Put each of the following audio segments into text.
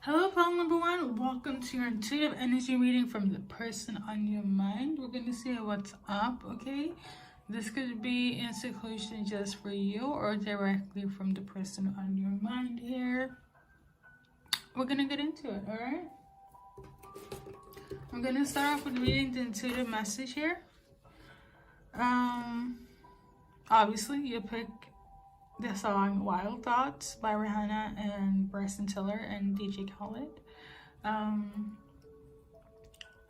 Hello, pal number one. Welcome to your intuitive energy reading from the person on your mind. We're going to see what's up, okay? This could be in seclusion just for you or directly from the person on your mind here. We're going to get into it, all right? I'm going to start off with reading the intuitive message here. Obviously, you pick the song Wild Thoughts by Rihanna and Bryson Tiller and DJ Khaled. I'm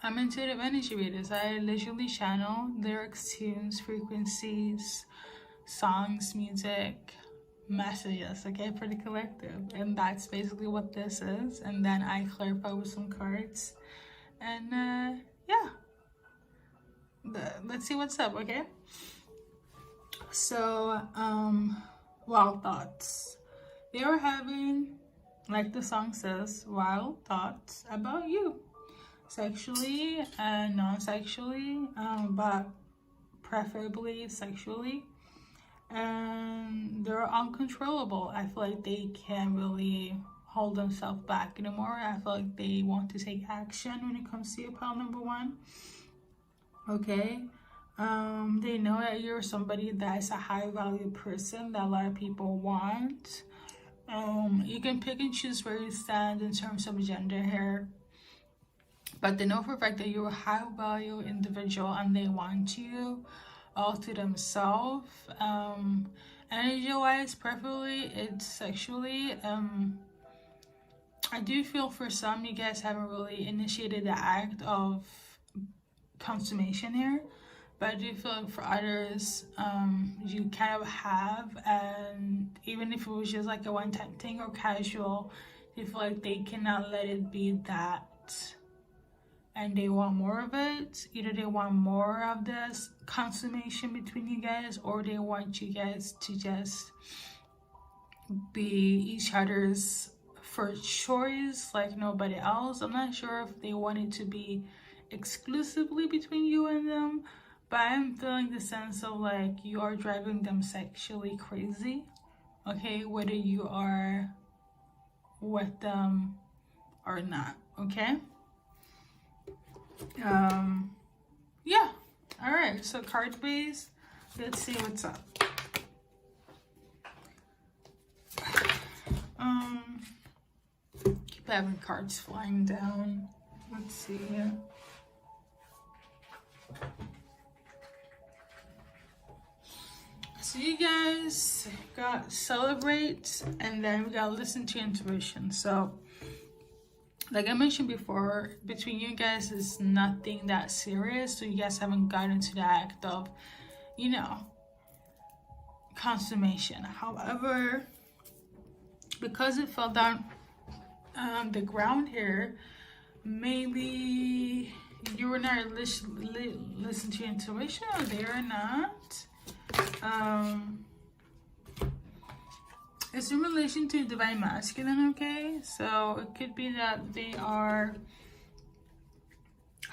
intuitive energy readers. I literally channel lyrics, tunes, frequencies, songs, music, messages, okay, for the collective. And that's basically what this is. And then I clarify with some cards. And yeah. Let's see what's up, okay? So, wild thoughts. They are having, like the song says, wild thoughts about you. Sexually and non-sexually, but preferably sexually. And they're uncontrollable. I feel like they can't really hold themselves back anymore. I feel like they want to take action when it comes to your pile number one. Okay? They know that you're somebody that's a high value person that a lot of people want. You can pick and choose where you stand in terms of gender here, but they know for a fact that you're a high value individual and they want you all to themselves. Energy wise, preferably it's sexually. I do feel for some you guys haven't really initiated the act of consummation here, but I do feel like for others, you kind of have, and even if it was just like a one-time thing or casual, they feel like they cannot let it be that, and they want more of it. Either they want more of this consummation between you guys, or they want you guys to just be each other's first choice like nobody else. I'm not sure if they want it to be exclusively between you and them, but I'm feeling the sense of like you are driving them sexually crazy, okay, whether you are with them or not, okay? Yeah, all right, so card base, let's see what's up. Keep having cards flying down. Let's see here. So you guys got celebrate, and then we got listen to intuition. So like I mentioned before, between you guys is nothing that serious, so you guys haven't gotten to the act of, you know, consummation. However, because it fell down the ground here, maybe you were not listen to your intuition, or they are not. It's in relation to divine masculine, okay? So it could be that they are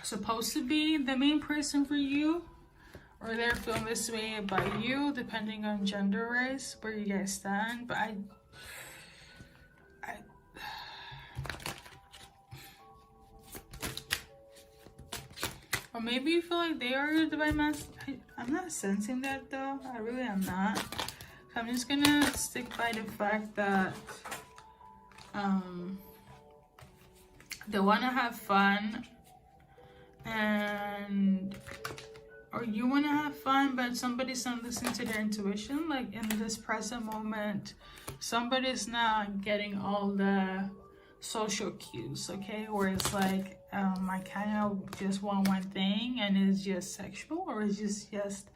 supposed to be the main person for you, or they're feeling this way about you, depending on gender race, where you guys stand. But or maybe you feel like they are your divine masculine. I'm not sensing that though. I really am not. So I'm just gonna stick by the fact that they want to have fun, and or you want to have fun, but somebody's not listening to their intuition. Like in this present moment, somebody's not getting all the social cues, okay, where it's like I kind of just want one thing and it's just sexual, or it's just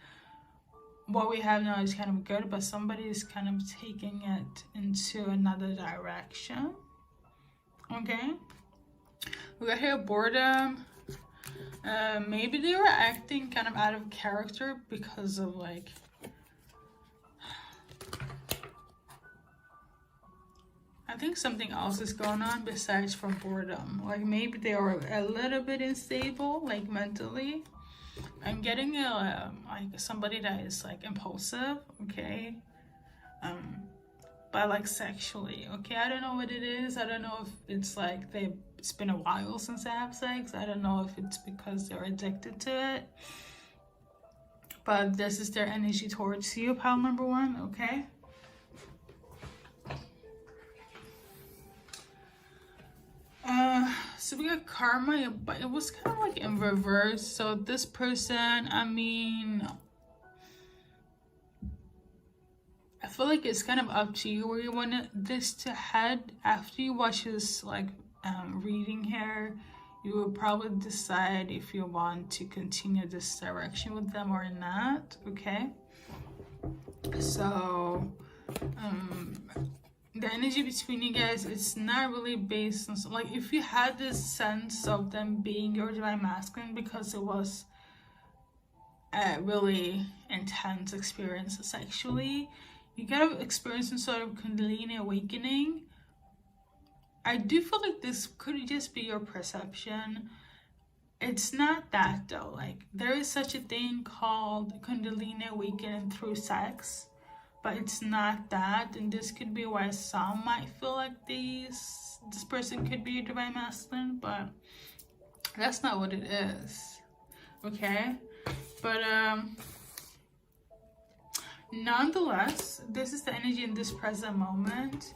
what we have now is kind of good, but somebody is kind of taking it into another direction, okay? We got here boredom. Maybe they were acting kind of out of character because of like I think something else is going on besides from boredom. Like maybe they are a little bit unstable, like mentally. I'm getting like somebody that is like impulsive, okay? but like sexually, okay? I don't know what it is. I don't know if it's like it's been a while since they have sex. I don't know if it's because they're addicted to it, but this is their energy towards you, pile number 1, okay? So we got karma, but it was kind of like in reverse. So this person, I mean, I feel like it's kind of up to you where you want this to head. After you watch this like reading here, you will probably decide if you want to continue this direction with them or not, okay? So the energy between you guys, it's not really based on, like, if you had this sense of them being your divine masculine because it was a really intense experience sexually, you gotta experience some sort of Kundalini awakening. I do feel like this could just be your perception. It's not that though. Like, there is such a thing called Kundalini awakening through sex, but it's not that. And this could be why some might feel like this person could be a divine masculine, but that's not what it is, okay? But nonetheless, this is the energy in this present moment.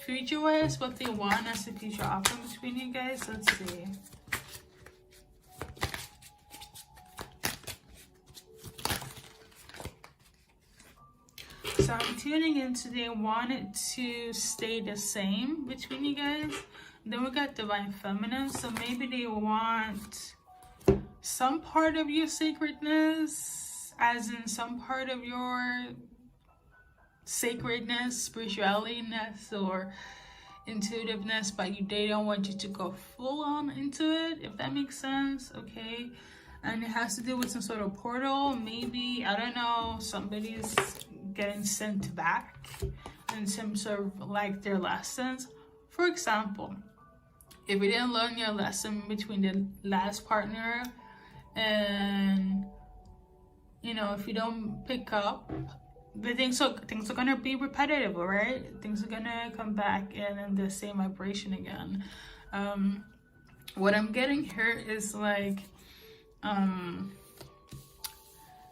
Future wise, what they want as a future outcome between you guys. Let's see. So I'm tuning into they want it to stay the same between you guys. Then we got divine feminine. So maybe they want some part of your sacredness, as in some part of your sacredness, spirituality-ness, or intuitiveness, but they don't want you to go full on into it, if that makes sense, okay? And it has to do with some sort of portal. Maybe, I don't know, somebody's getting sent back in some sort of like their lessons. For example, if you didn't learn your lesson between the last partner, and you know, if you don't pick up the things, so things are gonna be repetitive, all right? Things are gonna come back in the same vibration again. What I'm getting here is like,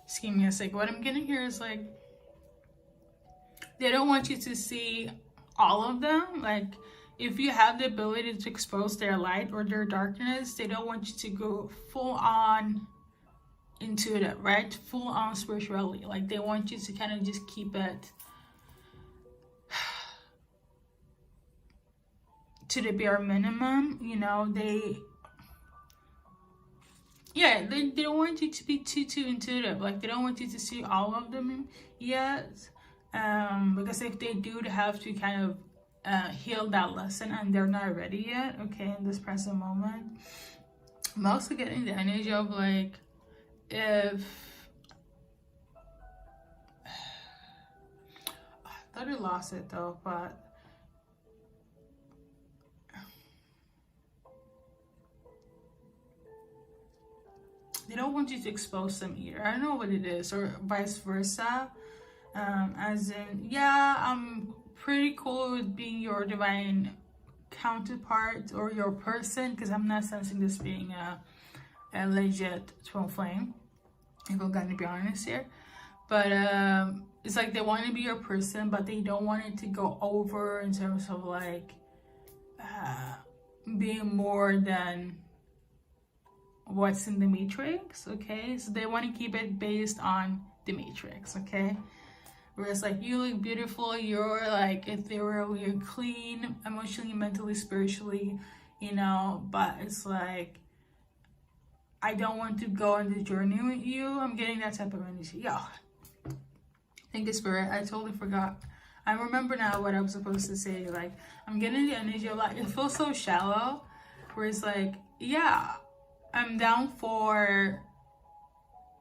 excuse me a sec. What I'm getting here is like, they don't want you to see all of them. Like, if you have the ability to expose their light or their darkness, they don't want you to go full on intuitive, right? Full on spirituality. Like, they want you to kind of just keep it to the bare minimum, you know. They don't want you to be too intuitive. Like, they don't want you to see all of them yet, because if they do, they have to kind of heal that lesson, and they're not ready yet, okay, in this present moment. I'm also getting the energy of like, if I thought I lost it though, but they don't want you to expose them either. I don't know what it is, or vice versa. As in, yeah, I'm pretty cool with being your divine counterpart or your person, because I'm not sensing this being a legit twin flame, if I'm gonna be honest here. But it's like they want to be your person, but they don't want it to go over in terms of like being more than what's in the matrix, okay? So they want to keep it based on the matrix, okay? Where it's like, you look beautiful, you're like ethereal, you're clean, emotionally, mentally, spiritually, you know, but it's like, I don't want to go on the journey with you. I'm getting that type of energy. Yeah. Thank you, Spirit. I totally forgot. I remember now what I was supposed to say. Like, I'm getting the energy of like, it feels so shallow, where it's like, yeah, I'm down for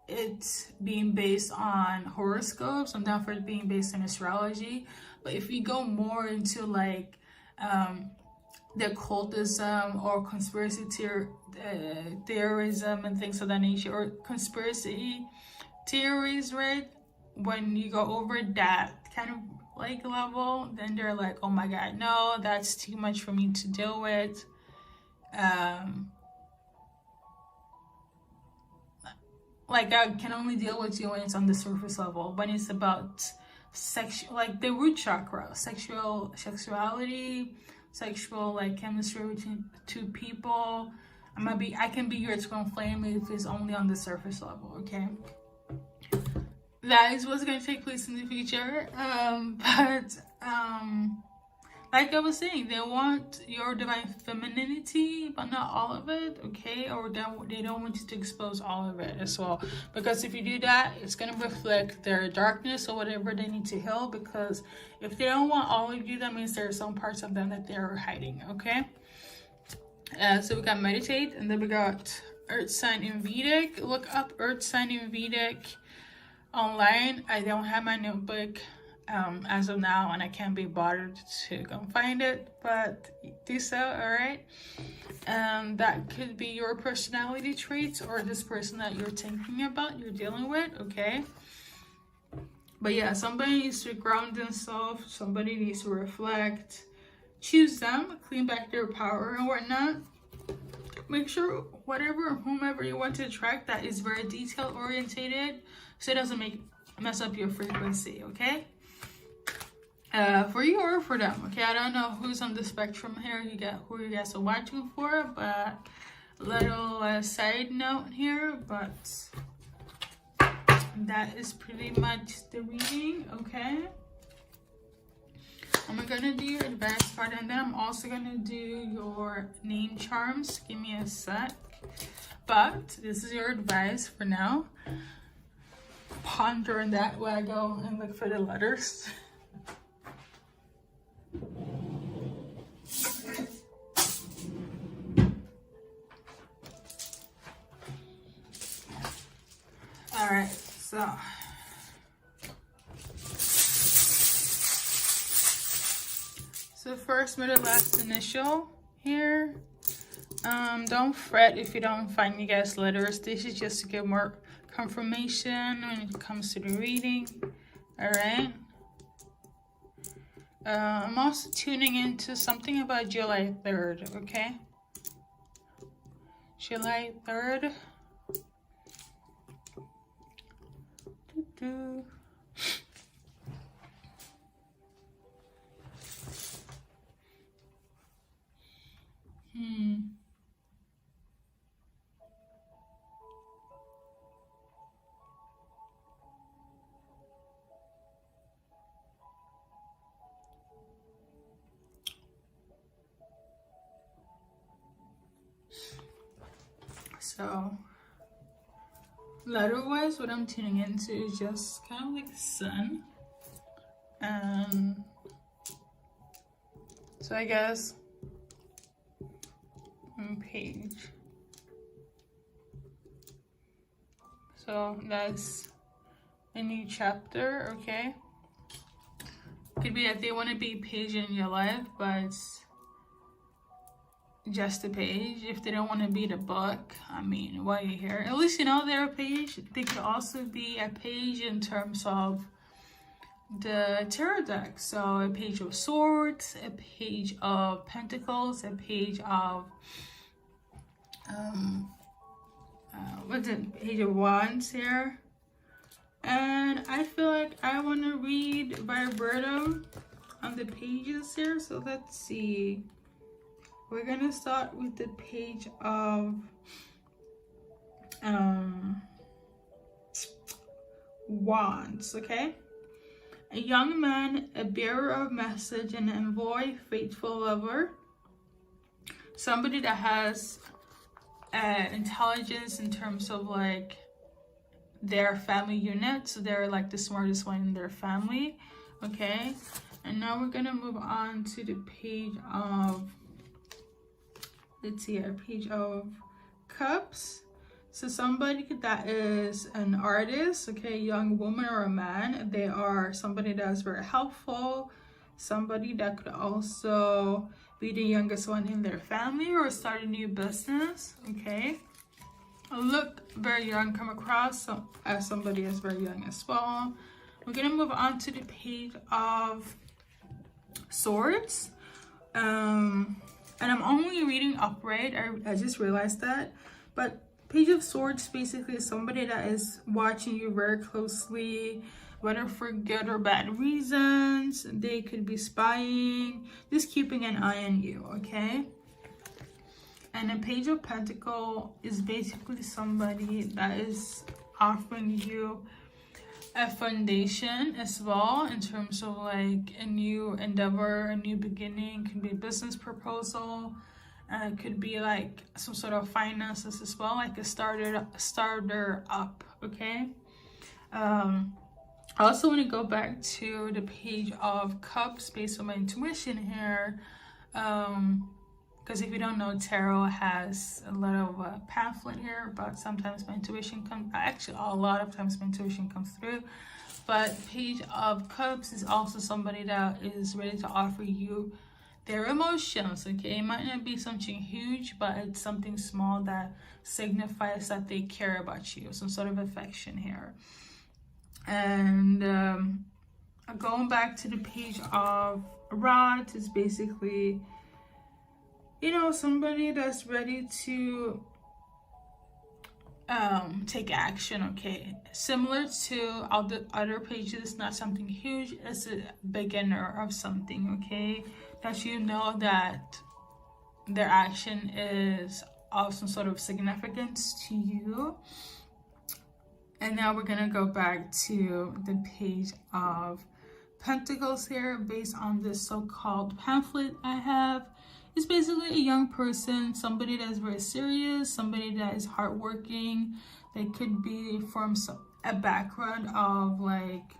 it being based on horoscopes. I'm down for it being based on astrology. But if we go more into like the occultism or conspiracy theorism and things of that nature, or conspiracy theories, right? When you go over that kind of like level, then they're like, oh my god, no, that's too much for me to deal with. Like I can only deal with you when it's on the surface level. When it's about sexual, like the root chakra, sexuality, sexual like chemistry between two people, I can be your twin flame if it's only on the surface level. Okay, that is what's going to take place in the future. Like I was saying, they want your divine femininity, but not all of it, okay? Or they don't want you to expose all of it as well. Because if you do that, it's going to reflect their darkness or whatever they need to heal. Because if they don't want all of you, that means there are some parts of them that they're hiding, okay? So we got meditate, and then we got earth sign in Vedic. Look up earth sign in Vedic online. I don't have my notebook as of now, and I can't be bothered to go find it, but do so. All right, that could be your personality traits or this person that you're thinking about, you're dealing with. Okay, but yeah, somebody needs to ground themselves, somebody needs to reflect, choose them, clean back their power and whatnot. Make sure whomever you want to attract, that is very detail orientated, so it doesn't mess up your frequency. Okay, for you or for them. Okay, I don't know who's on the spectrum here, who you guys are watching for, but little side note here, but that is pretty much the reading. Okay, I'm gonna do your advice part, and then I'm also gonna do your name charms. Give me a sec, but this is your advice for now. Ponder on that while I go and look for the letters. All right, so first, middle, last initial here. Don't fret if you don't find you guys letters. This is just to get more confirmation when it comes to the reading. All right. I'm also tuning into something about July 3rd. Okay. July 3rd. So letter-wise, what I'm tuning into is just kind of like the sun. So I guess page. So that's a new chapter, okay? Could be that they want to be a page in your life, but it's just a page. If they don't want to be the book, I mean, while you're here, at least you know they're a page. They could also be a page in terms of the tarot deck. So a page of swords, a page of pentacles, a page of what's it, page of wands here. And I feel like I want to read verbatim on the pages here. So let's see. We're gonna start with the page of wands, okay? A young man, a bearer of message, an envoy, faithful lover. Somebody that has intelligence in terms of like their family unit, so they're like the smartest one in their family, okay? And now we're gonna move on to the page of, let's see, a page of cups. So somebody that is an artist, okay, young woman or a man, they are somebody that's very helpful, somebody that could also be the youngest one in their family or start a new business, okay? Look very young, come across as somebody that's very young as well. we're gonna move on to the Page of Swords. And I'm only reading upright. I just realized that. But Page of Swords basically is somebody that is watching you very closely, whether for good or bad reasons. They could be spying, just keeping an eye on you, okay? And a Page of Pentacles is basically somebody that is offering you a foundation as well, in terms of like a new endeavor, a new beginning. Could be a business proposal, it could be like some sort of finances as well, like a starter up, okay? I also want to go back to the Page of Cups based on my intuition here, because if you don't know, tarot has a lot of pamphlet here, but sometimes my intuition comes, actually a lot of times my intuition comes through. But Page of Cups is also somebody that is ready to offer you their emotions, okay? It might not be something huge, but it's something small that signifies that they care about you, some sort of affection here. And going back to the Page of Rods is basically, you know, somebody that's ready to take action, okay? Similar to all the other pages, not something huge, it's a beginner of something, okay? That you know that their action is of some sort of significance to you. And now we're gonna go back to the Page of Pentacles here based on this so-called pamphlet I have. It's basically a young person, somebody that is very serious, somebody that is hardworking. They could be from a background of like,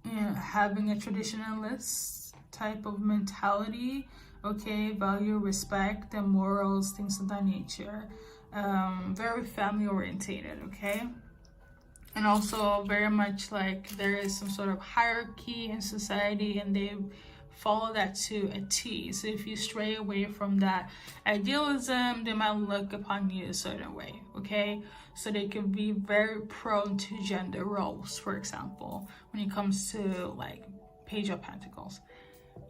you know, having a traditionalist type of mentality, okay? Value, respect, and morals, things of that nature. Very family orientated, okay? And also very much like there is some sort of hierarchy in society, and they follow that to a T. So if you stray away from that idealism, they might look upon you a certain way, okay? So they can be very prone to gender roles, for example, when it comes to like Page of Pentacles.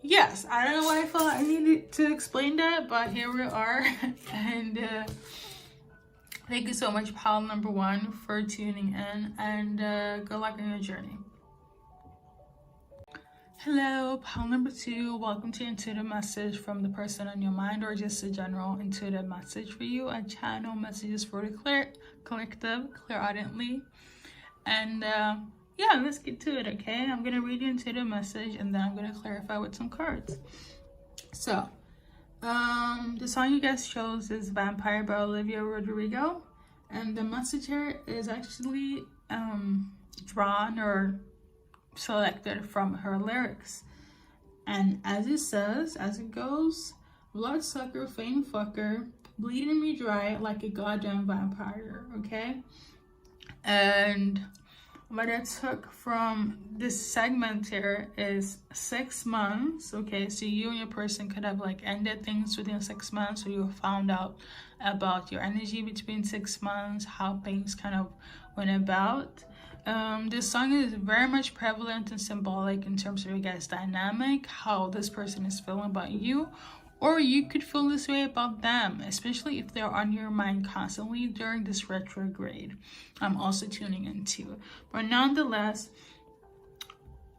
Yes, I don't know why I felt I needed to explain that, but here we are. And thank you so much, pile number 1, for tuning in, and good luck in your journey. Hello, pile number 2. Welcome to Intuitive Message from the person on your mind, or just a general intuitive message for you. I channel messages for the collective, clairaudiently. And yeah, let's get to it, okay? I'm gonna read the intuitive message, and then I'm gonna clarify with some cards. So, the song you guys chose is Vampire by Olivia Rodrigo, and the message here is actually drawn or selected from her lyrics. And as it says, as it goes, bloodsucker, fame fucker, bleeding me dry like a goddamn vampire, okay? And what I took from this segment here is 6 months, okay? So you and your person could have like ended things within 6 months, or you found out about your energy between 6 months, how things kind of went about. This song is very much prevalent and symbolic in terms of your guys' dynamic, how this person is feeling about you, or you could feel this way about them, especially if they're on your mind constantly during this retrograde. I'm also tuning into, but nonetheless,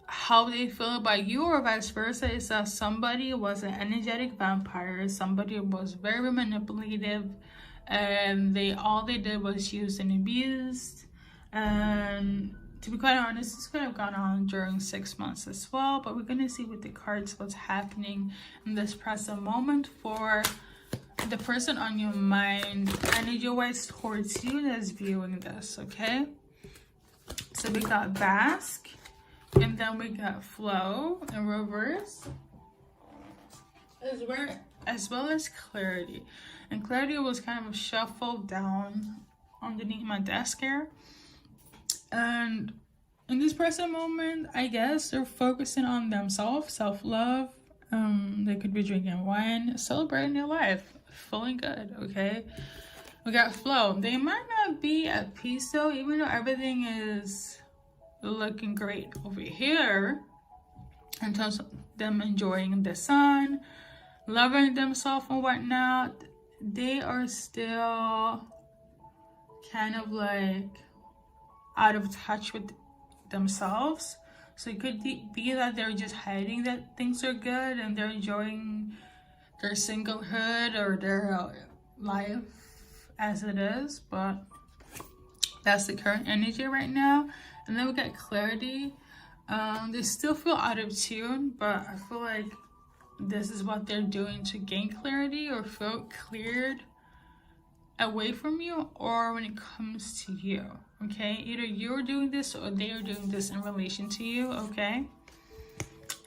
how they feel about you or vice versa is that somebody was an energetic vampire, somebody was very manipulative, and all they did was use and abused. And to be quite honest, this could have gone on during 6 months as well, but we're going to see with the cards what's happening in this present moment for the person on your mind, energy-wise towards you that's viewing this, okay? So we got Bask, and then we got Flow in reverse, as well as Clarity. And Clarity was kind of shuffled down underneath my desk here. And in this present moment, I guess they're focusing on themselves, self-love. They could be drinking wine, celebrating their life, feeling good, okay? We got Flow. They might not be at peace though, even though everything is looking great. Over here, in terms of them enjoying the sun, loving themselves and whatnot, they are still kind of like out of touch with themselves. So it could be that they're just hiding that things are good and they're enjoying their singlehood or their life as it is, but that's the current energy right now. And then we got clarity. They still feel out of tune, but I feel like this is what they're doing to gain clarity or feel cleared away from you, or when it comes to you. Okay, either you're doing this or they are doing this in relation to you. Okay,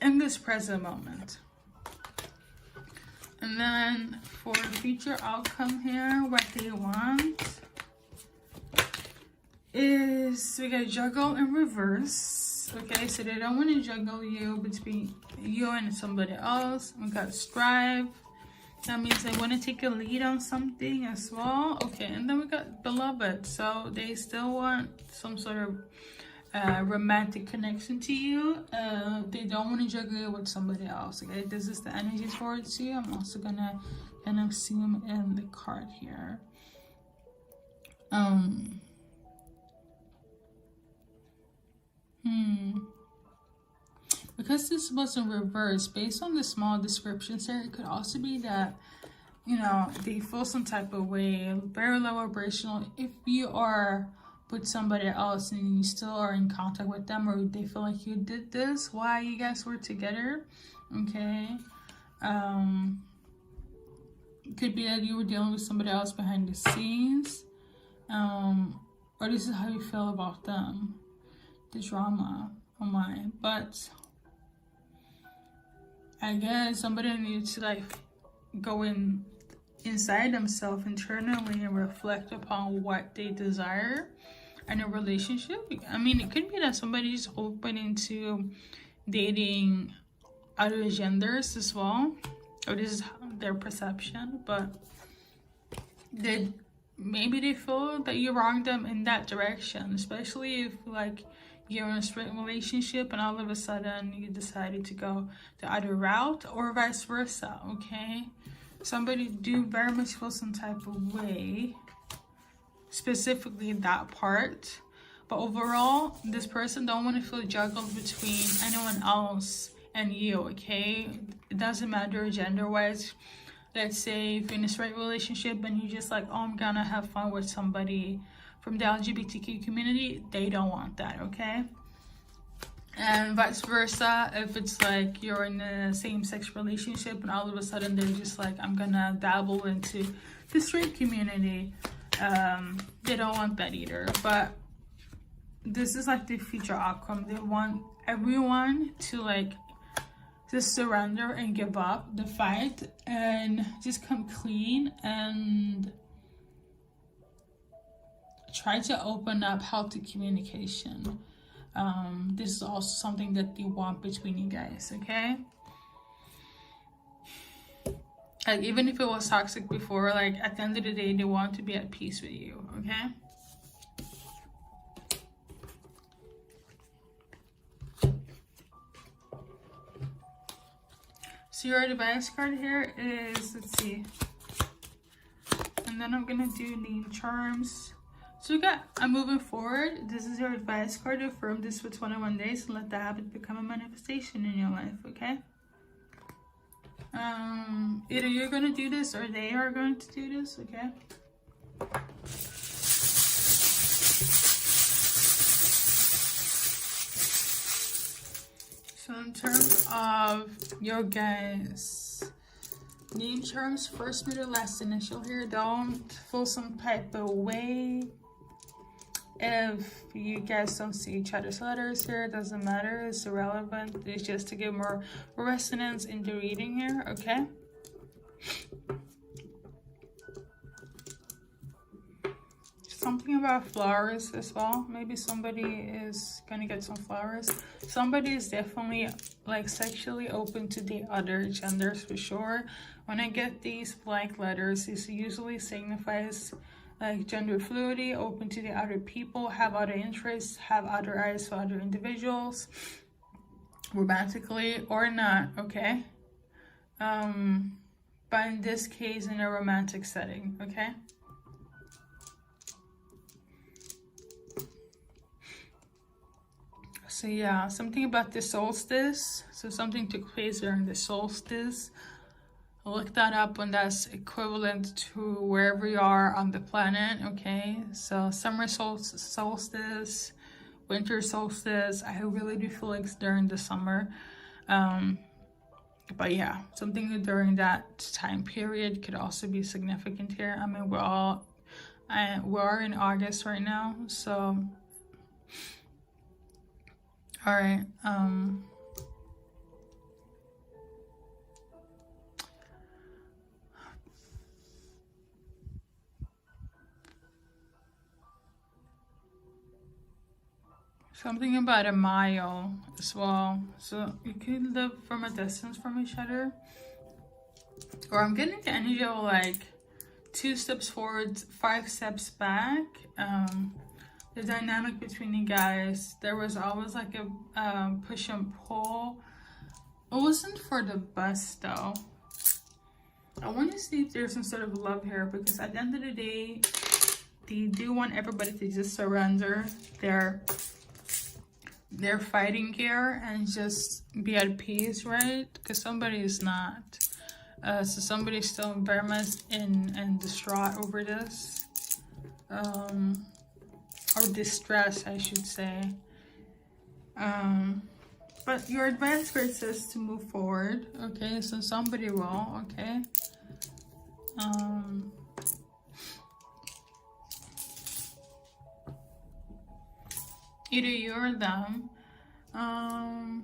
in this present moment. And then for future outcome here, what they want is we got juggle in reverse. Okay, so they don't want to juggle you between you and somebody else. We got strive. That means they want to take a lead on something as well. Okay, and then we got beloved. So they still want some sort of romantic connection to you. They don't want to juggle you with somebody else. Okay, this is the energy towards you. I'm also gonna kind of zoom in the card here. Because this was in reverse, based on the small descriptions here, it could also be that, you know, they feel some type of way, very low vibrational. If you are with somebody else and you still are in contact with them, or they feel like you did this while you guys were together, okay? It could be that you were dealing with somebody else behind the scenes, or this is how you feel about them, the drama. Oh my, but I guess somebody needs to like go inside themselves internally and reflect upon what they desire in a relationship. I mean, it could be that somebody's open into dating other genders as well, or this is their perception, but maybe they feel that you wronged them in that direction, especially if like you're in a straight relationship and all of a sudden you decided to go the other route, or vice versa. Okay, somebody do very much feel some type of way, specifically that part, but overall this person don't want to feel juggled between anyone else and you. Okay, it doesn't matter gender wise. Let's say if you're in a straight relationship and you just like, oh, I'm gonna have fun with somebody from the LGBTQ community, they don't want that. Okay, and vice versa, if it's like you're in a same-sex relationship and all of a sudden they're just like, I'm gonna dabble into the straight community, they don't want that either. But this is like the future outcome. They want everyone to like just surrender and give up the fight and just come clean and try to open up healthy communication. This is also something that they want between you guys. Okay, like even if it was toxic before, like at the end of the day they want to be at peace with you. Okay, so your advice card here is, let's see, and then I'm gonna do name charms. So we got, I'm moving forward. This is your advice card. Affirm this for 21 days and let the habit become a manifestation in your life. Okay, either you're gonna do this or they are going to do this. Okay, so in terms of your guys' name charms, first, middle, last initial here, don't feel some type of way if you guys don't see each other's letters here. It doesn't matter, it's irrelevant. It's just to give more resonance in the reading here. Okay, something about flowers as well. Maybe somebody is gonna get some flowers. Somebody is definitely like sexually open to the other genders for sure. When I get these blank letters, this usually signifies like gender fluidity, open to the other people, have other interests, have other eyes for other individuals, romantically or not, okay? But in this case, in a romantic setting, okay? So yeah, something about the solstice. So something took place during the solstice. Look that up when that's equivalent to wherever you are on the planet, okay? So summer solstice, winter solstice. I really do feel like it's during the summer. But yeah, something during that time period could also be significant here. I mean, we're in August right now, so all right. Something about a mile as well. So you could live from a distance from each other. Or I'm getting the energy of like 2 steps forward, 5 steps back. The dynamic between you guys, there was always like a push and pull. It wasn't for the best though. I want to see if there's some sort of love here, because at the end of the day, they do want everybody to just surrender their fighting gear and just be at peace, right? Because somebody is not. So somebody's still very much in distraught over this. Or distress, I should say. But your advice grid says to move forward, okay? So somebody will, okay? Either you or them. I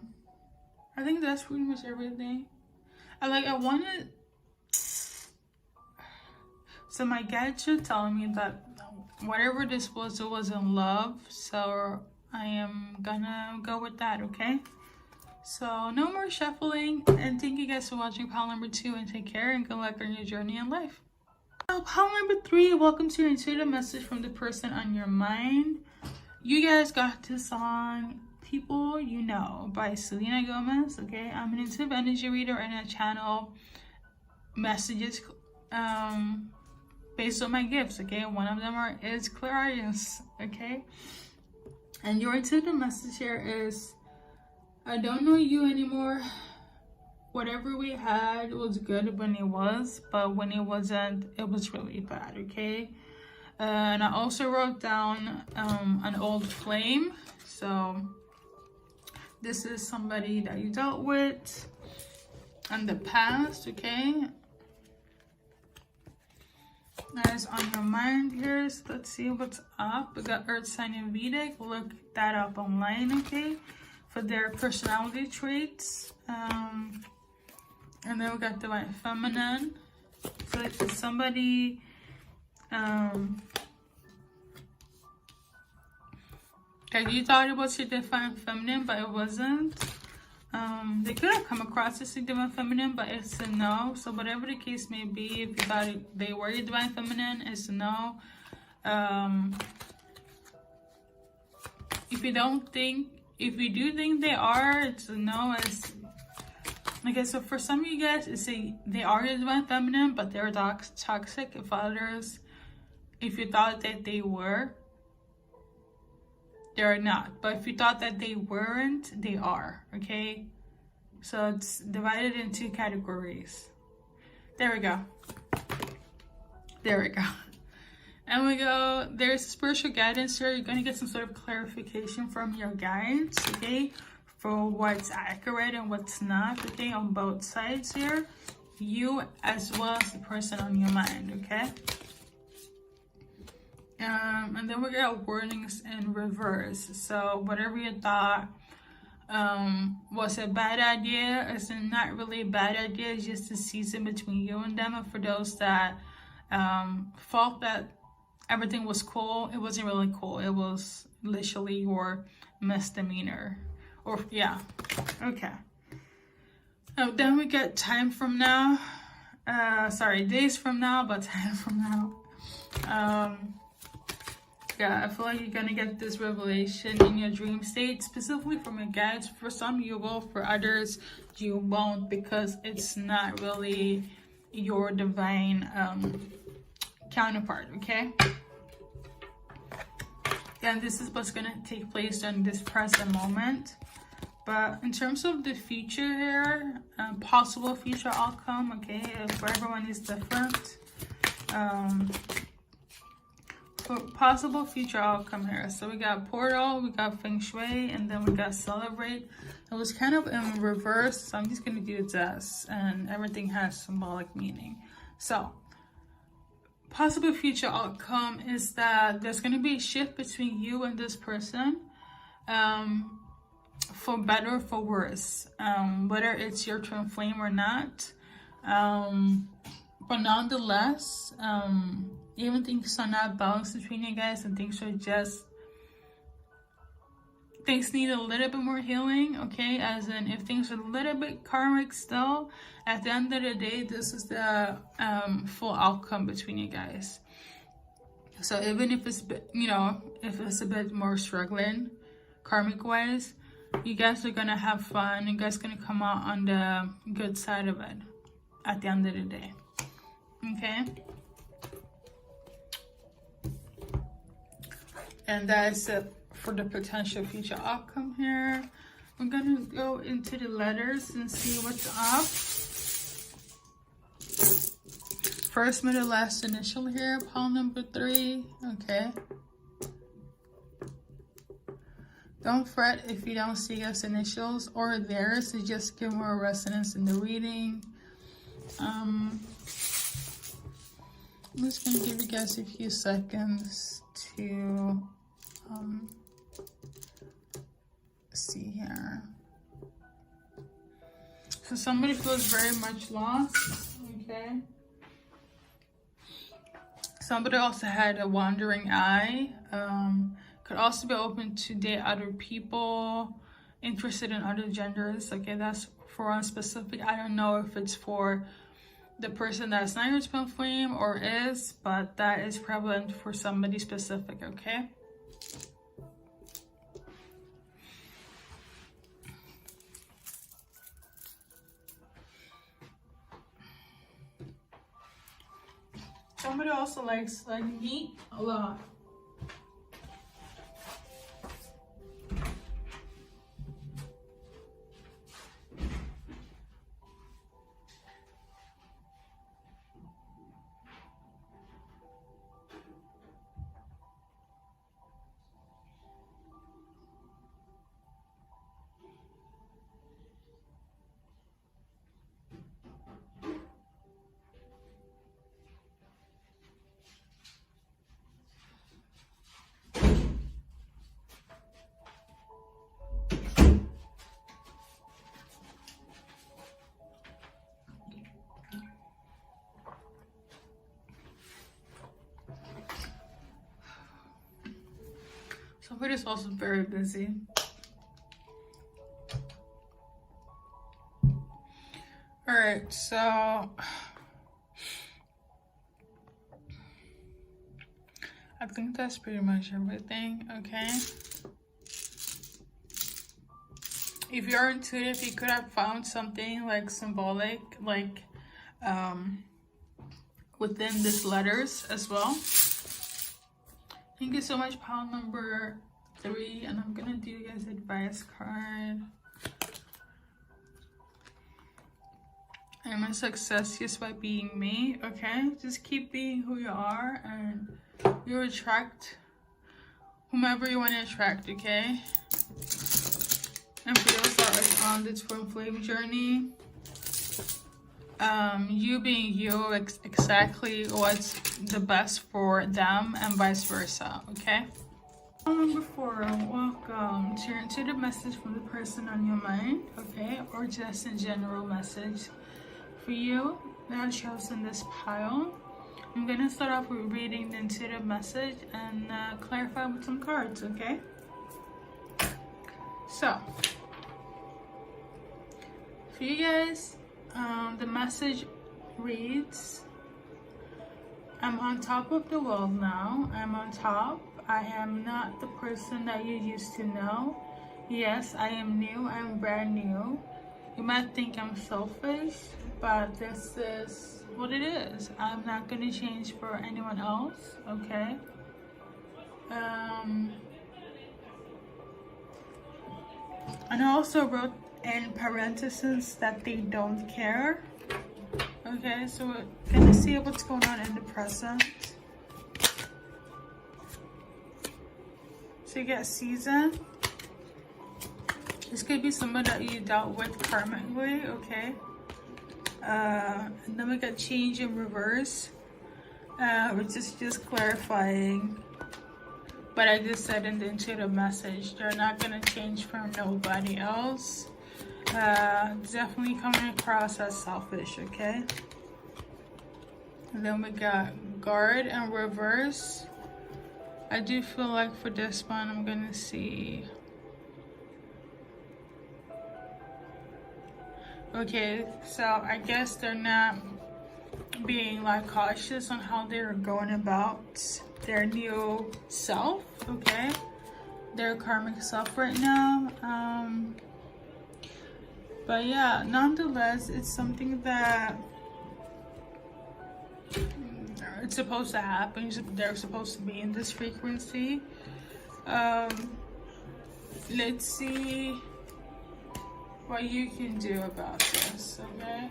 think that's pretty much everything. I wanted. So my guide should tell me that whatever this was, it was in love. So I am gonna go with that, okay? So no more shuffling, and thank you guys for watching pile number 2, and take care and good luck on your journey in life. So pile number 3, welcome to your intuitive message from the person on your mind. You guys got this song People You Know by Selena Gomez, okay? I'm an intuitive energy reader, and I channel messages based on my gifts, okay? One of them is clairvoyance, okay? And your intuitive message here is, I don't know you anymore. Whatever we had was good when it was, but when it wasn't, it was really bad, okay? And I also wrote down an old flame. So this is somebody that you dealt with in the past, okay? That is on your mind here. So let's see what's up. We got Earth Sign and Vedic. Look that up online, okay? For their personality traits. And then we got Divine Feminine. So if somebody like you thought it was your Divine Feminine, but it wasn't. They could have come across as a Divine Feminine, but it's a no. So whatever the case may be, if you thought they were your Divine Feminine, it's a no. If you do think they are, it's a no. Okay, so for some of you guys, they are your Divine Feminine, but they're toxic. If you thought that they were, they're not. But if you thought that they weren't, they are, okay? So it's divided in 2 categories. There we go. And we go, there's spiritual guidance here. You're going to get some sort of clarification from your guides, okay? For what's accurate and what's not, okay? On both sides here. You as well as the person on your mind, okay? And then we got warnings in reverse. So whatever you thought was a bad idea, it's not really a bad idea. It's just a season between you and them. And for those that thought that everything was cool, it wasn't really cool. It was literally your misdemeanor. Or yeah, okay. Then we get time from now. Sorry, days from now, but time from now. Yeah, I feel like you're gonna get this revelation in your dream state, specifically from your guides. For some you will, for others you won't, because it's not really your divine counterpart, okay? And this is what's gonna take place in this present moment. But in terms of the future here, possible future outcome, okay, for everyone is different. For possible future outcome here, so we got portal, we got feng shui, and then we got celebrate. It was kind of in reverse, so I'm just gonna do this, and everything has symbolic meaning. So possible future outcome is that there's gonna be a shift between you and this person, for better or for worse, whether it's your twin flame or not. But nonetheless, even things are not balanced between you guys, and things need a little bit more healing, okay? As in, if things are a little bit karmic still, at the end of the day, this is the full outcome between you guys. So even if it's, you know, if it's a bit more struggling karmic wise, you guys are gonna have fun. You guys are gonna come out on the good side of it at the end of the day, okay? And that's it for the potential future outcome here. I'm gonna go into the letters and see what's up. First, middle, last initial here, pile number 3, okay? Don't fret if you don't see us initials or theirs, to just give more resonance in the reading. I'm just gonna give you guys a few seconds to see here. So somebody feels very much lost, okay? Somebody also had a wandering eye. Could also be open to date other people, interested in other genders. Okay, that's for one specific. I don't know if it's for the person that's not your twin flame or is, but that is prevalent for somebody specific, okay? Somebody also likes meat a lot. Somebody's also very busy. All right, so I think that's pretty much everything, okay? If you're intuitive, you could have found something like symbolic, like within these letters as well. Thank you so much, pile number 3, and I'm gonna do you guys advice card. I'm a success just by being me, okay? Just keep being who you are, and you attract whomever you want to attract, okay? And for those that are on the twin flame journey, you being you, exactly what's the best for them, and vice versa, okay? Number 4, welcome to your intuitive message from the person on your mind, okay? Or just a general message for you that shows in this pile. I'm gonna start off with reading the intuitive message and clarify with some cards, okay? So, for you guys, the message reads, I'm on top of the world now. I'm on top. I am not the person that you used to know. Yes, I am new. I'm brand new. You might think I'm selfish, but this is what it is. I'm not going to change for anyone else, okay? And I also wrote in parentheses that they don't care. Okay, so we're gonna see what's going on in the present. So you get season. This could be someone that you dealt with karmically, okay? And then we got change in reverse, which is just clarifying. But I just said in the intuitive message, they're not gonna change for nobody else. Definitely coming across as selfish, okay? And then we got guard and reverse. I do feel like for this one, I'm gonna see. Okay, so I guess they're not being like cautious on how they're going about their new self, okay? Their karmic self right now. But yeah, nonetheless, it's something that it's supposed to happen. They're supposed to be in this frequency. Let's see what you can do about this, okay?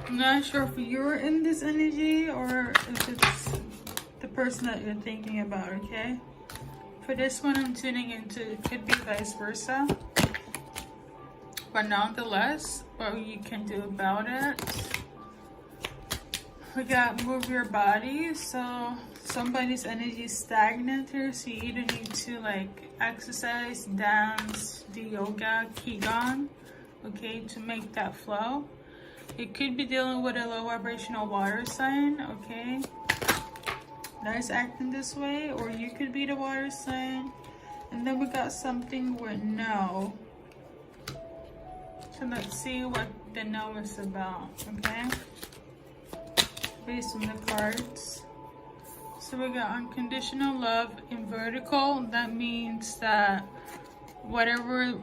I'm not sure if you're in this energy or if it's the person that you're thinking about, okay? For this one, I'm tuning into, it could be vice versa. But nonetheless, what you can do about it. We got move your body. So somebody's energy is stagnant here. So you either need to like exercise, dance, do yoga, qigong, okay, to make that flow. It could be dealing with a low vibrational water sign, okay, that is acting this way, or you could be the water sign. And then we got something with no. So let's see what the no is about, okay? Based on the cards. So we got unconditional love in vertical. That means that whatever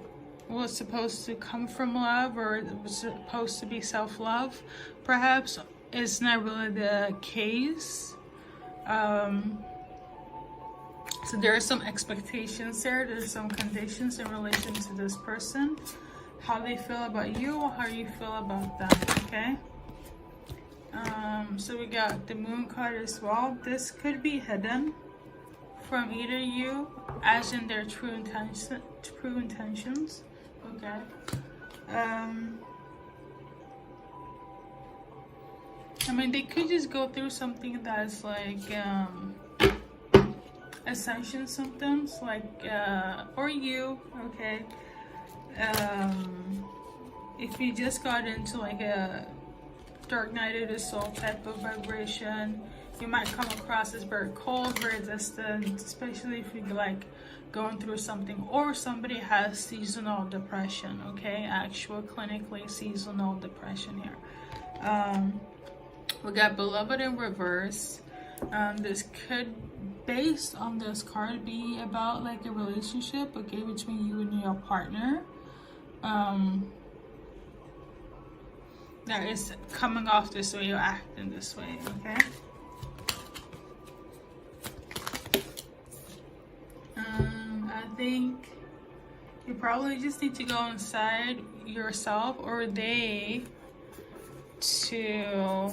was supposed to come from love, or it was supposed to be self-love, perhaps is not really the case. So there are some expectations there. There's some conditions in relation to this person. How they feel about you, or how you feel about them, okay? So we got the moon card as well. This could be hidden from either you, as in their true intentions, okay? I mean, they could just go through something that's like ascension symptoms, like or you, okay? If you just got into like a dark night of the soul type of vibration, you might come across as very cold, very distant, especially if you're like going through something, or somebody has seasonal depression, okay? Actual clinically seasonal depression here. We got beloved in reverse. This could, based on this card, be about like a relationship, okay, between you and your partner. That is coming off this way, you're acting this way, okay? I think you probably just need to go inside yourself, or they, to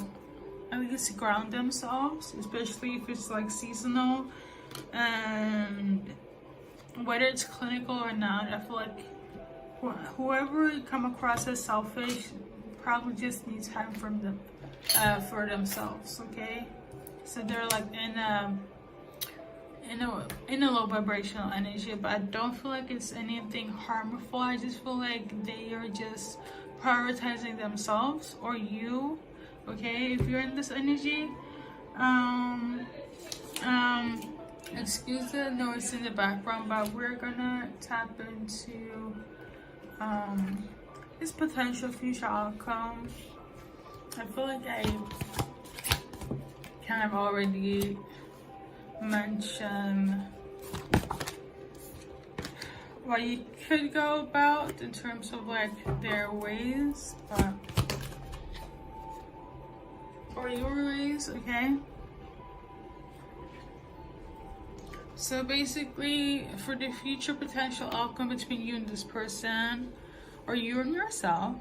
at least ground themselves, especially if it's like seasonal. And whether it's clinical or not, I feel like whoever you come across as selfish probably just needs time from them, for themselves, okay? So they're like in a low vibrational energy, but I don't feel like it's anything harmful. I just feel like they are just prioritizing themselves, or you, okay? If you're in this energy, excuse the noise in the background, but we're gonna tap into this potential future outcome. I feel like kind of already mentioned what you could go about in terms of like their ways, or your ways, okay? So basically, for the future potential outcome between you and this person, or you and yourself,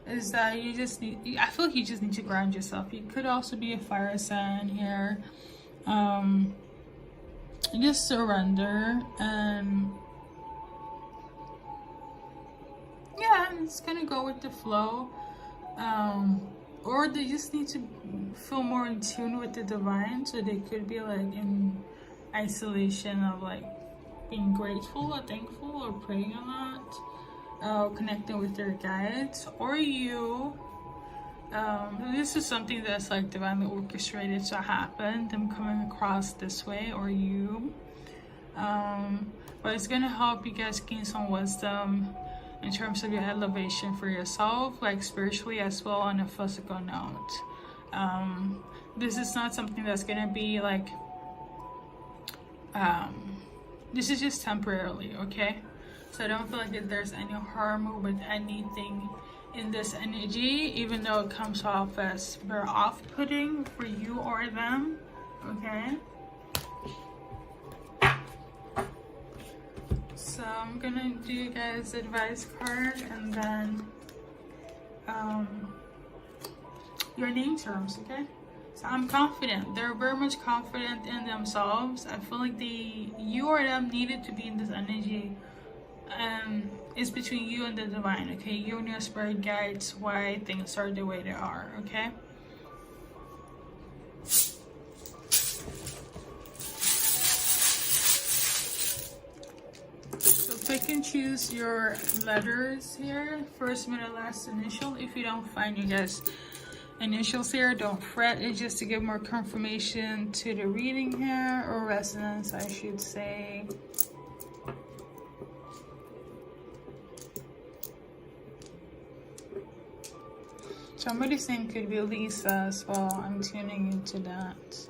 is that you just need, I feel like you just need to ground yourself. You could also be a fire sign here. Just surrender, and yeah, it's gonna go with the flow. Or they just need to feel more in tune with the divine, so they could be like in isolation of like being grateful or thankful or praying a lot, connecting with their guides, or you. This is something that's like divinely orchestrated to happen, them coming across this way, or you. But it's gonna help you guys gain some wisdom in terms of your elevation for yourself, like spiritually as well on a physical note. This is not something that's gonna be like, this is just temporarily, okay? So I don't feel like that there's any harm with anything in this energy, even though it comes off as very off-putting for you or them, okay? So I'm gonna do you guys advice card, and then your name terms, okay? So I'm confident. They're very much confident in themselves. I feel like you or them needed to be in this energy. It's between you and the divine, okay? You and your spirit guides why things are the way they are, okay? So pick and choose your letters here, first, middle, last, initial. If you don't find you guys initials here, don't fret. It's just to give more confirmation to the reading here, or resonance, I should say. Somebody's name could be Lisa as well. I'm tuning into that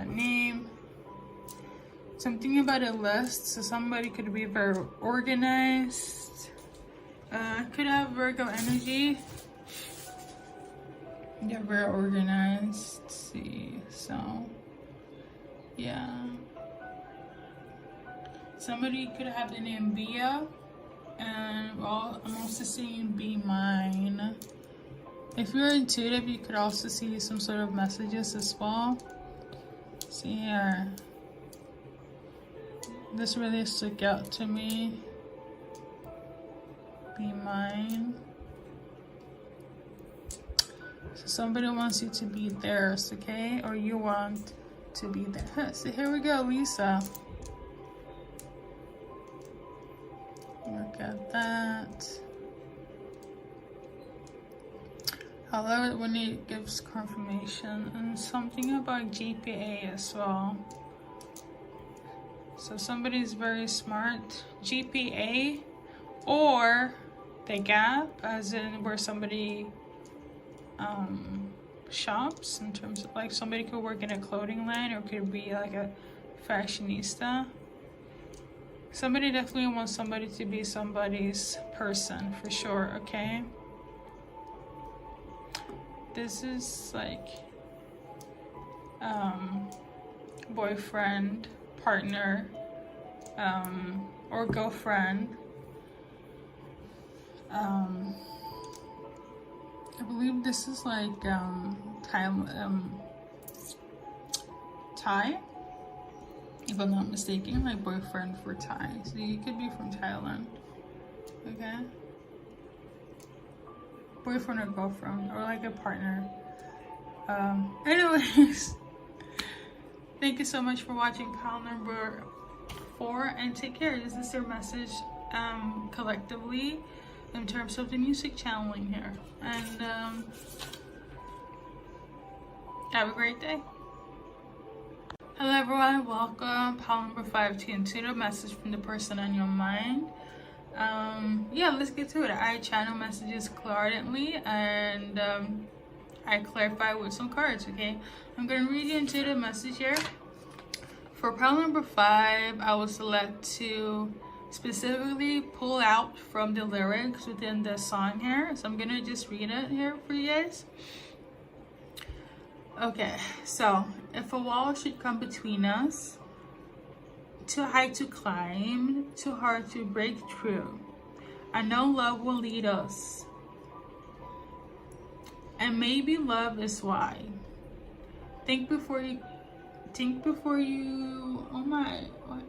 name. Something about a list. So somebody could be very organized. Could have Virgo energy. They're very organized. Let's see. So, yeah. Somebody could have the name Bia. And well, I'm also seeing be mine. If you're intuitive, you could also see some sort of messages as well. See here. This really stuck out to me. Be mine. So somebody wants you to be theirs, okay? Or you want to be there. So here we go, Lisa. Look at that. I love it when it gives confirmation, and something about GPA as well. So somebody's very smart. GPA, or the gap, as in where somebody shops, in terms of like somebody could work in a clothing line, or could be like a fashionista. Somebody definitely wants somebody to be somebody's person for sure, okay? This is like boyfriend, partner, or girlfriend. I believe this is like Thai, if I'm not mistaken, like boyfriend for Thai. So you could be from Thailand, okay? Boyfriend or girlfriend, or like a partner. Anyways, thank you so much for watching pile number 4, and take care. This is your message collectively in terms of the music channeling here, and have a great day. Hello everyone, welcome. Pile number 5 to intuitive message from the person on your mind. Yeah, let's get to it. I channel messages clairvoyantly, and I clarify with some cards, okay? I'm gonna read you into the message here. For pile number 5, I will select to specifically pull out from the lyrics within the song here. So I'm gonna just read it here for you guys. Okay, so if a wall should come between us, too high to climb, too hard to break through, I know love will lead us. And maybe love is why. Think before you, oh my, what?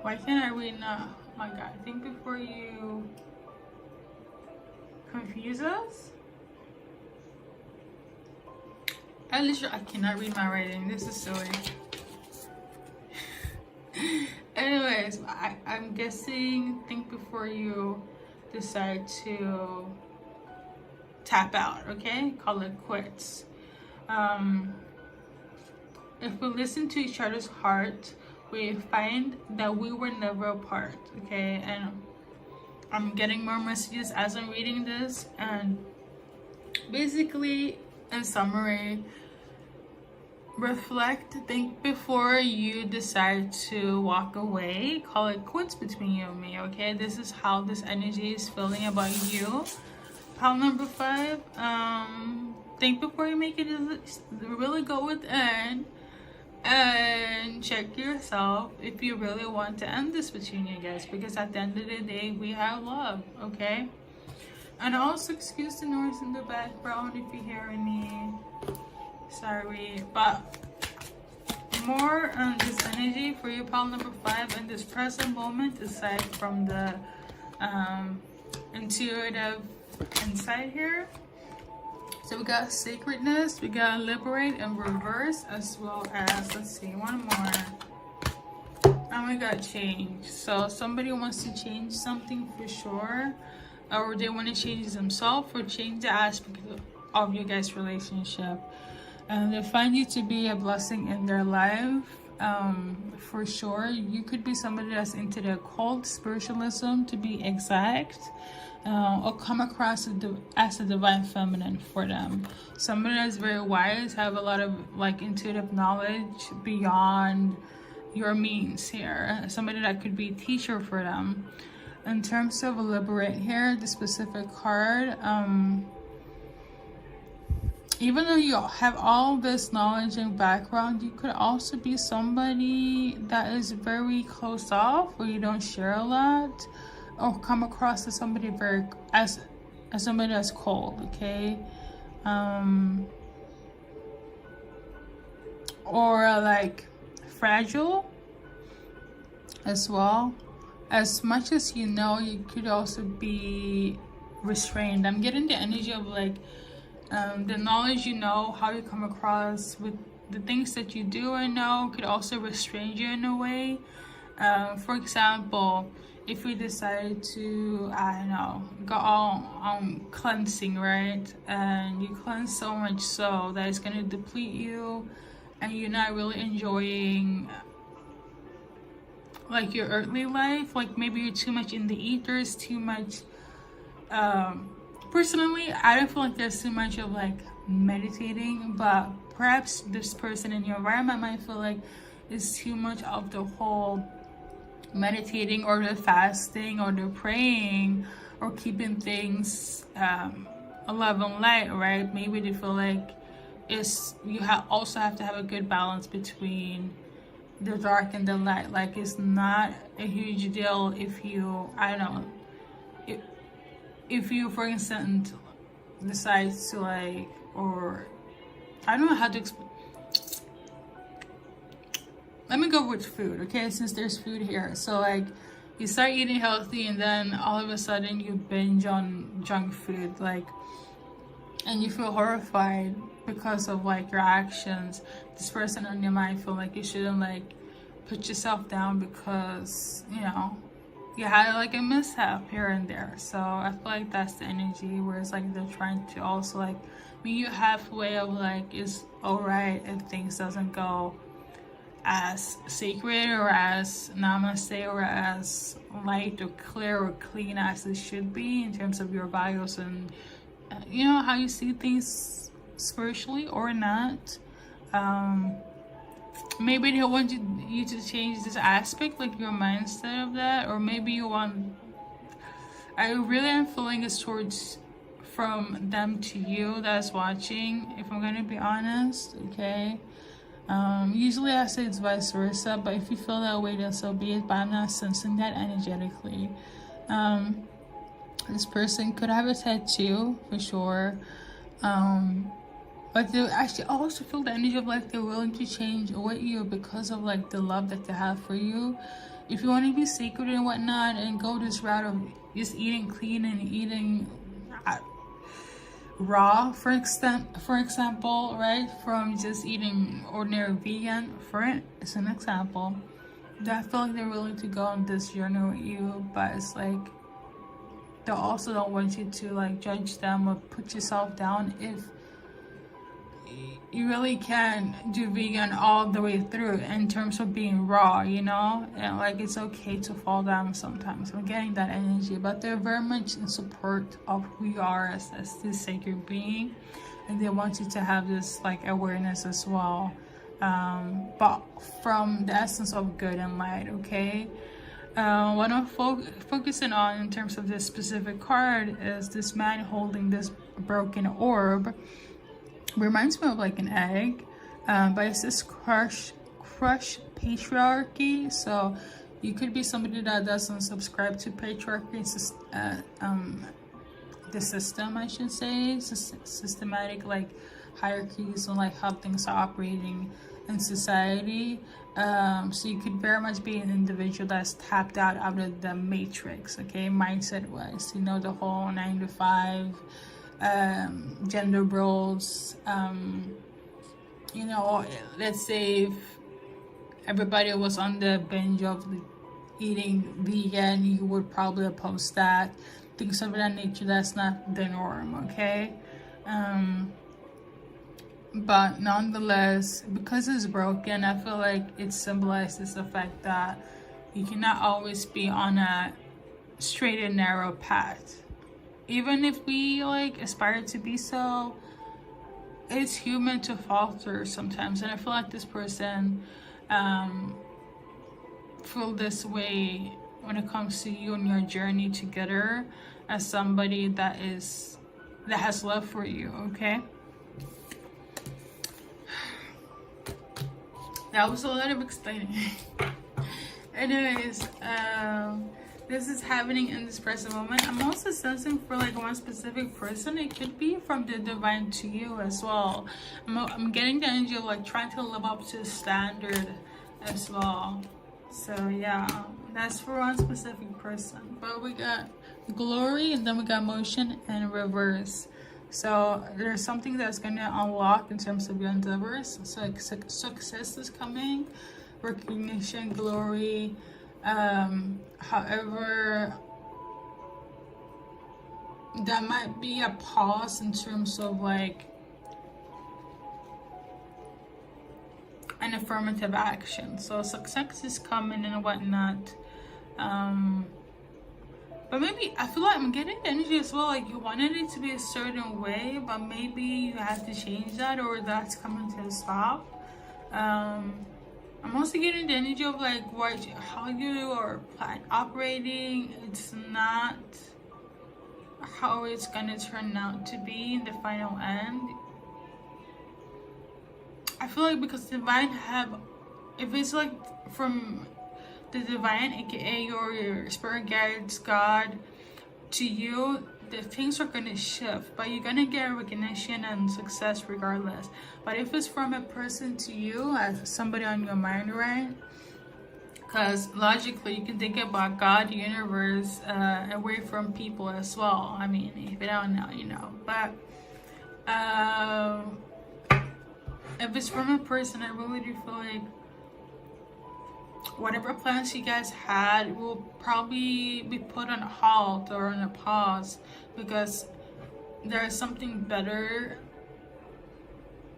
Why can't I read now? Oh my God, think before you confuse us? I cannot read my writing. This is silly. Anyways, I'm guessing think before you decide to tap out, okay? Call it quits. If we listen to each other's heart, we find that we were never apart, okay? And I'm getting more messages as I'm reading this, and basically, in summary, reflect, think before you decide to walk away. Call it quits between you and me, okay? This is how this energy is feeling about you. Pile number 5, think before you make it. Really go within and check yourself if you really want to end this between you guys, because at the end of the day, we have love, okay? And also excuse the noise in the background if you hear any. Sorry, but more on this energy for you, pile number 5, in this present moment, aside from the intuitive insight here. So we got sacredness, we got liberate and reverse, as well as, let's see, one more. And we got change. So somebody wants to change something for sure, or they want to change themselves or change the aspect of your guys' relationship. And they find you to be a blessing in their life, for sure. You could be somebody that's into the occult, spiritualism to be exact, or come across as a divine feminine for them. Somebody that's very wise, have a lot of like intuitive knowledge beyond your means here. Somebody that could be a teacher for them. In terms of liberate here, the specific card, even though you have all this knowledge and background, you could also be somebody that is very closed off, or you don't share a lot, or come across as somebody as somebody that's cold, okay? Or like fragile as well. As much as you know, you could also be restrained. I'm getting the energy of like, the knowledge you know, how you come across with the things that you do and know could also restrain you in a way. For example, if you decide to, I don't know, go on cleansing, right? And you cleanse so much so that it's going to deplete you, and you're not really enjoying like your earthly life. Like maybe you're too much in the ethers, too much personally, I don't feel like there's too much of like meditating, but perhaps this person in your environment might feel like it's too much of the whole meditating or the fasting or the praying or keeping things alive and light, right? Maybe they feel like you also have to have a good balance between the dark and the light. Like it's not a huge deal if you, I don't know, if you, for instance, decide to like, or I don't know how to explain. Let me go with food, okay? Since there's food here. So like, you start eating healthy and then all of a sudden you binge on junk food, like, and you feel horrified because of like your actions. This person on your mind feel like you shouldn't like put yourself down because, you know, you had like a mishap here and there. So I feel like that's the energy where it's like they're trying to also like meet you halfway of like, it's alright if things doesn't go as sacred or as namaste or as light or clear or clean as it should be in terms of your values and you know, how you see things spiritually or not. Maybe they want you to change this aspect, like your mindset of that, or maybe you want, I really am feeling is towards from them to you that's watching, if I'm gonna be honest, okay? Usually I say it's vice versa, but if you feel that way, then so be it, but I'm not sensing that energetically. This person could have a tattoo for sure, but they actually also feel the energy of like they're willing to change with you because of like the love that they have for you. If you want to be secret and whatnot and go this route of just eating clean and eating raw, for example, right, from just eating ordinary vegan, it's an example, that I feel like they're willing to go on this journey with you, but it's like they also don't want you to like judge them or put yourself down if you really can do vegan all the way through in terms of being raw, you know, and like it's okay to fall down sometimes. I'm getting that energy, but they're very much in support of who you are as this sacred being, and they want you to have this like awareness as well, but from the essence of good and light, okay? What I'm focusing on in terms of this specific card is this man holding this broken orb. Reminds me of like an egg, but it's this crush patriarchy. So you could be somebody that doesn't subscribe to patriarchy, the system, I should say, systematic like hierarchies and like how things are operating in society. So you could very much be an individual that's tapped out of the matrix, okay, mindset wise, you know, the whole 9 to 5 gender roles. You know, let's say if everybody was on the binge of eating vegan, you would probably oppose that, things of that nature. That's not the norm, okay? But nonetheless, because it's broken, I feel like it symbolizes the fact that you cannot always be on a straight and narrow path. Even if we like aspire to be so, it's human to falter sometimes. And I feel like this person feel this way when it comes to you and your journey together as somebody that has love for you, okay? That was a lot of explaining. Anyways, this is happening in this present moment. I'm also sensing for like one specific person. It could be from the divine to you as well. I'm getting the energy of like trying to live up to a standard as well. So yeah, that's for one specific person. But we got glory, and then we got motion and reverse. So there's something that's gonna unlock in terms of your endeavors. So success is coming, recognition, glory. However, that might be a pause in terms of like an affirmative action. So success is coming and whatnot. But maybe I feel like I'm getting the energy as well, like you wanted it to be a certain way, but maybe you have to change that, or that's coming to a stop. I'm also getting the energy of like how you are operating. It's not how it's gonna turn out to be in the final end. I feel like because divine if it's like from the divine, aka your spirit guides, God, to you, the things are gonna shift, but you're gonna get recognition and success regardless. But if it's from a person to you, as somebody on your mind, right? Because logically you can think about God, the universe, away from people as well. I mean, if you don't know, you know. But if it's from a person, I really do feel like whatever plans you guys had will probably be put on a halt or on a pause, because there is something better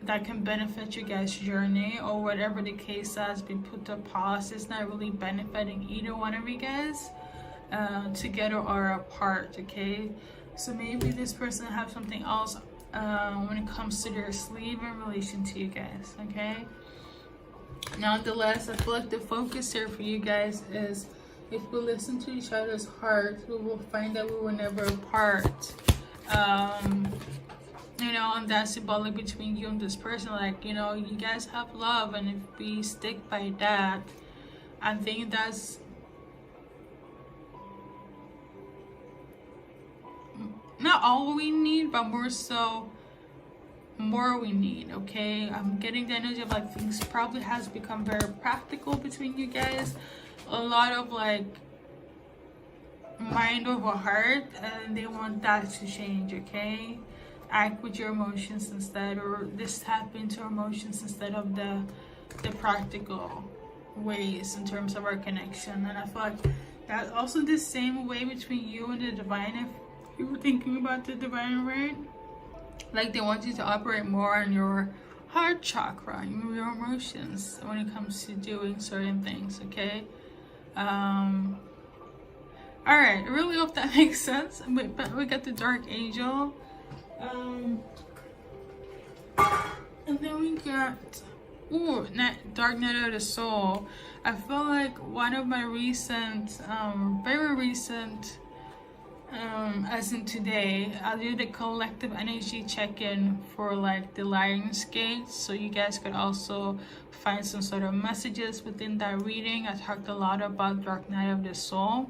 that can benefit your guys' journey, or whatever the case has been put to pause. It's not really benefiting either one of you guys together or apart, okay? So maybe this person have something else when it comes to their sleep in relation to you guys, okay? Nonetheless, I feel like the focus here for you guys is, if we listen to each other's hearts, we will find that we were never apart. You know, and that's symbolic between you and this person. Like, you know, you guys have love, and if we stick by that, I think that's not all we need, but more so more we need, okay? I'm getting the energy of like things probably has become very practical between you guys. A lot of like mind over heart, and they want that to change, okay? Act with your emotions instead, or just tap into emotions instead of the practical ways in terms of our connection. And I feel like that's also the same way between you and the divine. If you were thinking about the divine, right? Like, they want you to operate more on your heart chakra, your emotions when it comes to doing certain things, okay? All right, I really hope that makes sense. But we got the dark angel, and then we got dark night of the soul. I feel like one of my recent, very recent, as in today, I'll do the collective energy check-in for like the Lionsgate, so you guys could also find some sort of messages within that reading. I talked a lot about dark night of the soul,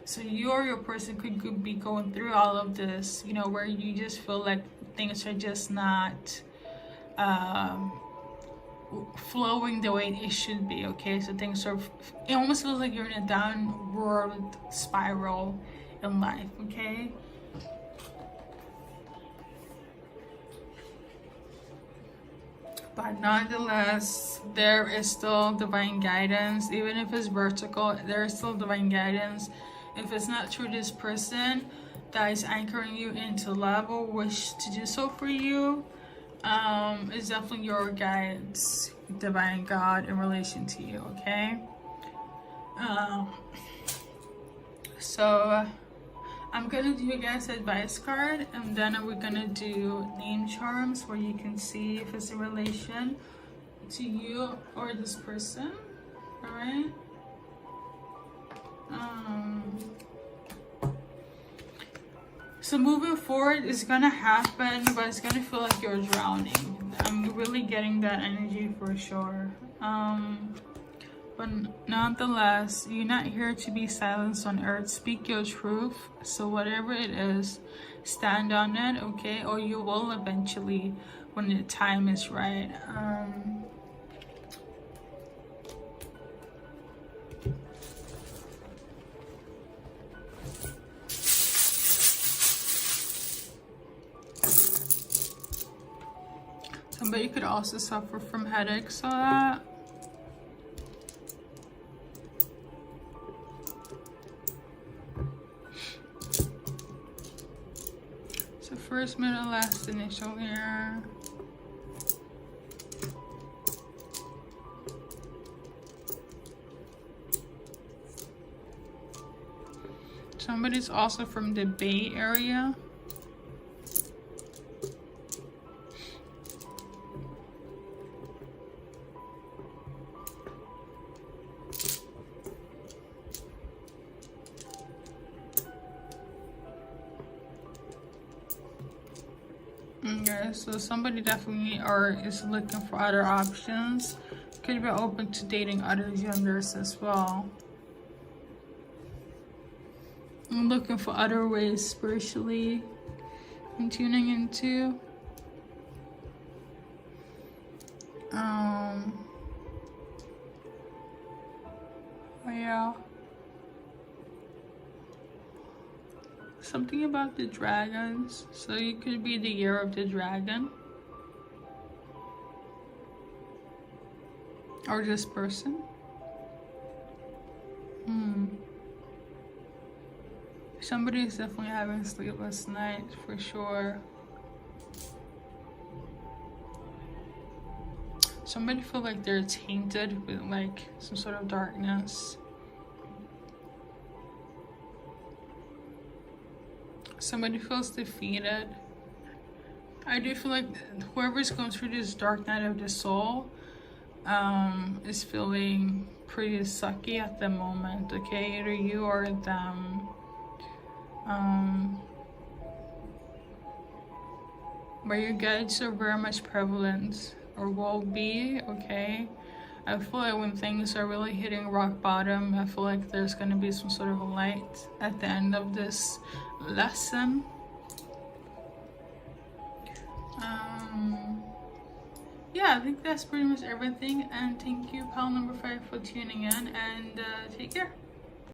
so you or your person could be going through all of this, you know, where you just feel like things are just not flowing the way it should be, okay? So things are, it almost feels like you're in a downward spiral in life, okay? But nonetheless, there is still divine guidance. Even if it's vertical, there is still divine guidance. If it's not through this person that is anchoring you into love or wish to do so for you, it's definitely your guides, divine God, in relation to you, okay? So I'm gonna do you guys advice card, and then we're gonna do name charms where you can see if it's a relation to you or this person. All right. So moving forward, it's gonna happen, but it's gonna feel like you're drowning. I'm really getting that energy for sure. But nonetheless, you're not here to be silenced on earth. Speak your truth. So whatever it is, stand on it, okay? Or you will eventually when the time is right. Somebody could also suffer from headaches, so that. So first, middle, last initial here. Somebody's also from the Bay Area. Okay, so somebody definitely is looking for other options. Could be open to dating other genders as well. I'm looking for other ways spiritually I'm tuning into. Yeah. Something about the dragons. So you could be the year of the dragon. Or this person. Somebody is definitely having sleepless nights for sure. Somebody feel like they're tainted with like some sort of darkness. somebody feels defeated. I do feel like whoever's going through this dark night of the soul is feeling pretty sucky at the moment, okay? Either you or them. But your guides are very much prevalent or will be, okay? I feel like when things are really hitting rock bottom, I feel like there's going to be some sort of a light at the end of this lesson. Yeah, I think that's pretty much everything, and thank you, pal number 5, for tuning in, and take care.